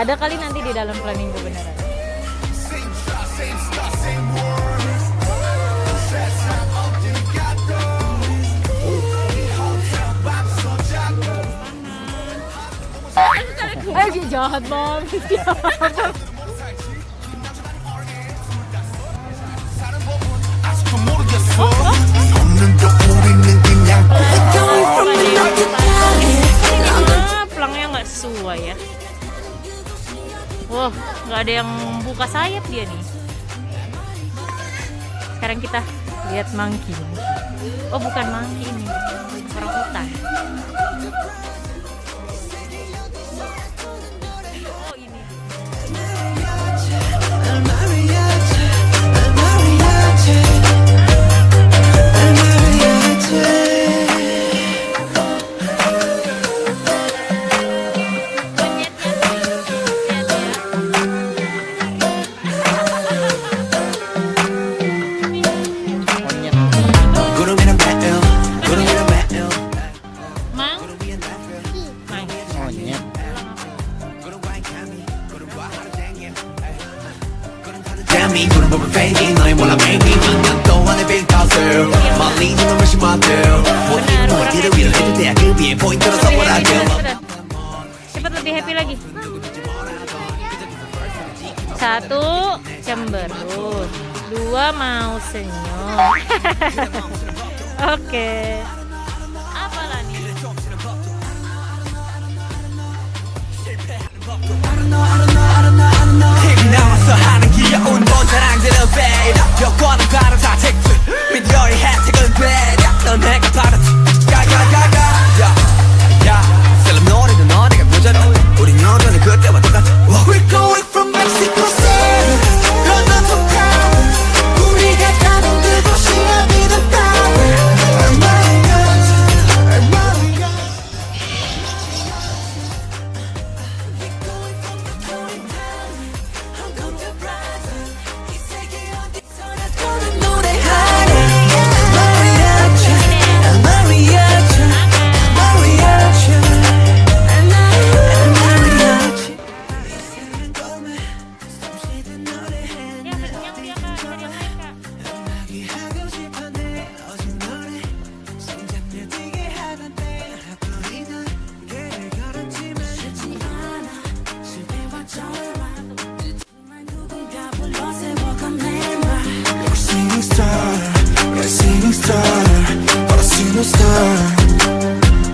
Ada kali nanti di dalam flamingo beneran. Dia jahat banget. Pelangnya nggak sesuai ya. Wah, nggak ada yang buka sayap dia nih. Sekarang kita lihat monkey. Oh, bukan monkey ini, orang hutan. Oh, ini. Cepat lebih happy lagi. 1 cemberut, 2 mau senyum. Oke. Apalah nih? 나와서 하는 귀여운 본자랑들은 fade 여권은 다른 사택들 미디어의 혜택은 되려 넌 내가 받았지 가가가가 야야 셀럽 노래도 너네가 보잖아 우린 여전히 그때와 똑같아 We're going from Mexico City London to Paris 우리가 가는 그곳이 어디든 Paris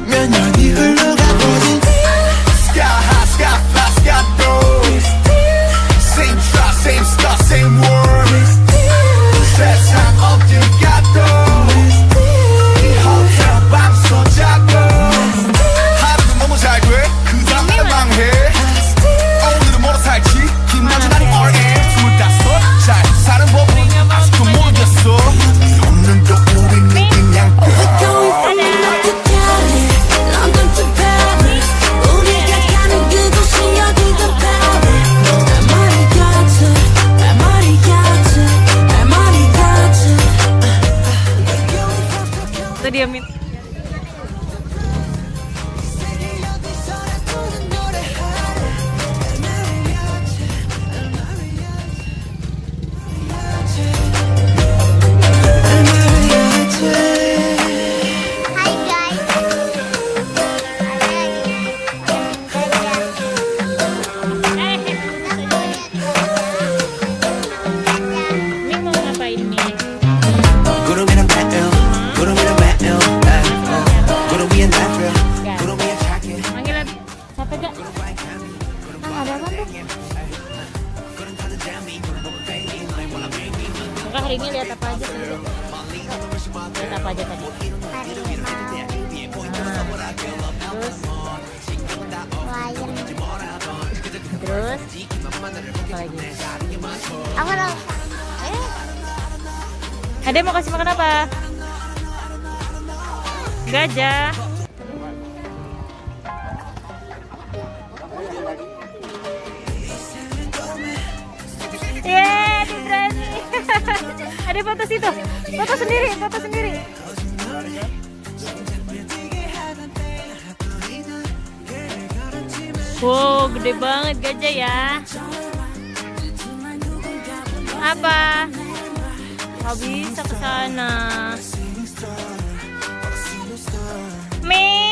몇 년이 흘러가고 Sky high, sky fly, sky low Same try, same star, same world 세상 어딜 가도 이 호텔 밤새 자고 하루도 너무 잘 돼 그 다음 나는 망해 오늘은 뭐로 살지 김나준 아니 RM 25 잘 사는 법은 아직도 모르겠어 없는 또 우린 느낌 양보 diamin. Hari ini lihat apa aja tadi? Lihat apa aja tadi? Terus Lion. Terus apa lagi? Apa dong? Ade mau kasih makan apa? Gajah. Yeay, dia berani. Ade foto situ. Foto sendiri, foto sendiri. Wow, gede banget gajah ya. Apa? Gak bisa ke sana. Mi.